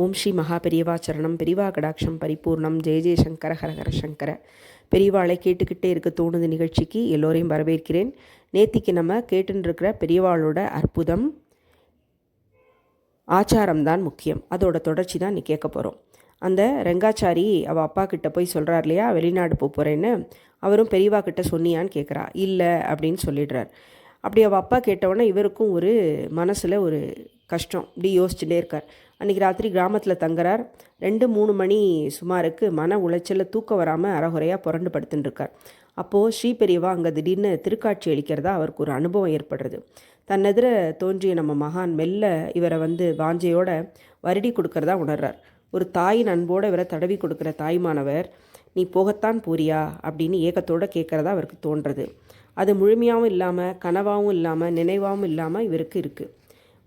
ஓம் ஸ்ரீ மகா பெரியவா சரணம். பெரியவா கடாட்சம் பரிபூர்ணம். ஜெய ஜெயசங்கர ஹரஹர சங்கர. பெரியவாளை கேட்டுக்கிட்டே இருக்க தோணுது நிகழ்ச்சிக்கு எல்லோரையும் வரவேற்கிறேன். நேத்திக்கு நம்ம கேட்டுருக்கிற பெரியவாளோட அற்புதம் ஆச்சாரம்தான் முக்கியம். அதோட தொடர்ச்சி தான் நீ கேட்க போகிறோம். அந்த ரெங்காச்சாரி அவள் அப்பா கிட்ட போய் சொல்கிறார் இல்லையா, வெளிநாடு போகிறேன்னு. அவரும் பெரியவா கிட்ட சொன்னியான்னு கேட்குறா. இல்லை அப்படின்னு சொல்லிடுறார். அப்படி அவள் அப்பா கேட்டவுடனே இவருக்கும் ஒரு மனசில் ஒரு கஷ்டம். இப்படி யோசிச்சுட்டே இருக்கார். அன்றைக்கி ராத்திரி கிராமத்தில் தங்குறார். 2-3 மணி சுமாருக்கு மன உளைச்சலில் தூக்கம் வராமல் அறகுறையாக புரண்டு படுத்துன்னு இருக்கார். அப்போது ஸ்ரீ பெரியவா அங்கே திடீர்னு திருக்காட்சி அளிக்கிறதா அவருக்கு ஒரு அனுபவம் ஏற்படுறது. தன்னெதிர தோன்றிய நம்ம மகான் மெல்ல இவரை வாஞ்சையோட வருடி கொடுக்கறதா உணர்றார். ஒரு தாயின் அன்போடு இவரை தடவி கொடுக்குற தாய்மானவர், நீ போகத்தான் போறியா அப்படின்னு ஏக்கத்தோடு கேட்குறதா அவருக்கு தோன்றது. அது முழுமையாகவும் இல்லாமல், கனவாகவும் இல்லாமல், நினைவாகவும் இல்லாமல் இவருக்கு இருக்குது.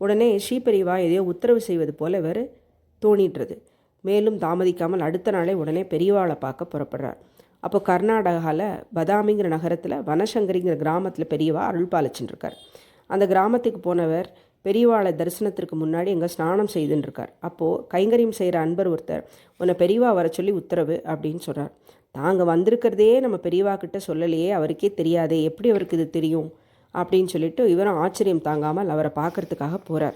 உடனே ஸ்ரீபெரியவா எதையோ உத்தரவு செய்வது போல் இவர் தோணிடுறது. மேலும் தாமதிக்காமல் அடுத்த நாளே உடனே பெரியவாளை பார்க்க புறப்படுறார். அப்போ கர்நாடகாவில் பதாமிங்கிற நகரத்தில் வனசங்கரிங்கிற கிராமத்தில் பெரியவா அருள் பாலிச்சுட்டுருக்கார். அந்த கிராமத்துக்கு போனவர் பெரியவாளை தரிசனத்திற்கு முன்னாடி எங்கே ஸ்நானம் செய்துன்ருக்கார். அப்போது கைங்கரியம் செய்கிற அன்பர் ஒருத்தர், உன்னை பெரியவா வர சொல்லி உத்தரவு அப்படின்னு சொல்கிறார். தாங்கள் வந்திருக்கிறதே நம்ம பெரியவா கிட்ட சொல்லலையே, அவருக்கே தெரியாதே, எப்படி அவருக்கு இது தெரியும் அப்படின்னு சொல்லிட்டு இவரும் ஆச்சரியம் தாங்காமல் அவரை பார்க்குறதுக்காக போகிறார்.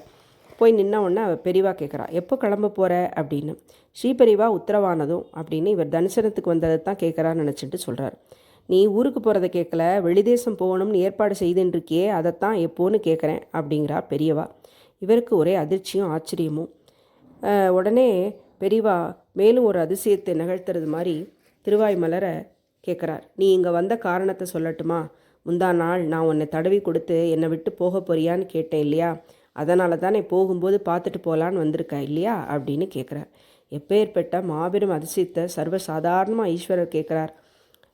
போய் நின்ன உடனே பெரியவா கேட்குறா, எப்போ கிளம்ப போகிற அப்படின்னு. ஸ்ரீபெரியவா உத்தரவானதும் அப்படின்னு இவர் தரிசனத்துக்கு வந்ததை தான் கேட்குறான்னு நினச்சிட்டு சொல்கிறார். நீ ஊருக்கு போகிறத கேட்கல, வெளிதேசம் போகணும்னு ஏற்பாடு செய்துன்றிருக்கியே, அதைத்தான் எப்போன்னு கேட்குறேன் அப்படிங்கிறா பெரியவா. இவருக்கு ஒரே அதிர்ச்சியும் ஆச்சரியமும். உடனே பெரியவா மேலும் ஒரு அதிசயத்தை நிகழ்த்துறது மாதிரி திருவாய் மலர கேட்குறார். நீ இங்கே வந்த காரணத்தை சொல்லட்டுமா? முந்தா நாள் நான் உன்னை தடவி கொடுத்து என்னை விட்டு போக போறியான்னு கேட்டேன் இல்லையா, அதனால தானே போகும்போது பார்த்துட்டு போகலான்னு வந்திருக்கா இல்லையா அப்படின்னு கேட்குறார். எப்பேற்பட்ட மாபெரும் அதிசயத்தை சர்வசாதாரணமாக ஈஸ்வரர் கேட்குறார்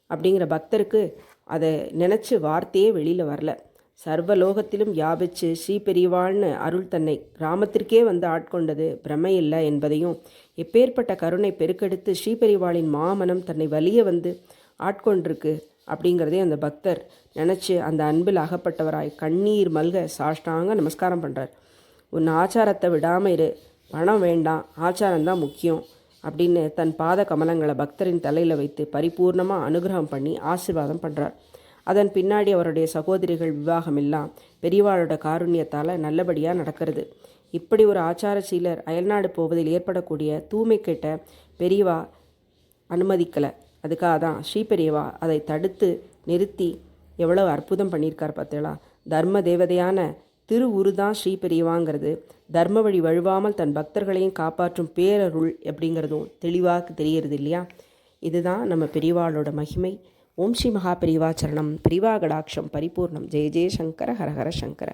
அப்படிங்கிற பக்தருக்கு அதை நினச்சி வார்த்தையே வெளியில் வரல. சர்வலோகத்திலும் வியாபிச்சு ஸ்ரீ பெரியவாள்னு அருள் தன்னை கிராமத்திற்கே ஆட்கொண்டது பிரமை இல்லை என்பதையும், எப்பேற்பட்ட கருணை பெருக்கெடுத்து ஸ்ரீ பெரியவாளின் மாமனம் தன்னை வலிய ஆட்கொண்டிருக்கு அப்படிங்கிறதே அந்த பக்தர் நினச்சி அந்த அன்பில் அகப்பட்டவராய் கண்ணீர் மல்க சாஷ்டாங்க நமஸ்காரம் பண்ணுறார். உன் ஆச்சாரத்தை விடாமல் இரு, பணம் வேண்டாம், ஆச்சாரம்தான் முக்கியம் அப்படின்னு தன் பாத கமலங்களை பக்தரின் தலையில் வைத்து பரிபூர்ணமாக அனுகிரகம் பண்ணி ஆசீர்வாதம் பண்ணுறார். அதன் பின்னாடி அவருடைய சகோதரிகள் விவாகம் எல்லாம் பெரியவாளோட காருண்யத்தால் நல்லபடியாக நடக்கிறது. இப்படி ஒரு ஆச்சாரசீலர் அயல்நாடு போவதில் ஏற்படக்கூடிய தூய்மை கேட்ட பெரியவா அனுமதிக்கலை. அதுக்காக தான் ஸ்ரீ பெரியவா அதை தடுத்து நிறுத்தி எவ்வளோ அற்புதம் பண்ணியிருக்கார் பார்த்தீங்களா. தர்ம தேவதையான திருவுரு தான் ஸ்ரீ பெரியவாங்கிறது. தர்ம வழி வழுவாமல் தன் பக்தர்களையும் காப்பாற்றும் பேரருள் அப்படிங்கிறதும் தெளிவாக தெரிகிறது இல்லையா. இதுதான் நம்ம பெரியவாளோட மகிமை. ஓம் ஸ்ரீ மகா பெரியவா சரணம். பெரியவா கடாட்சம் பரிபூர்ணம். ஜெய ஜெய சங்கர ஹரஹர சங்கர.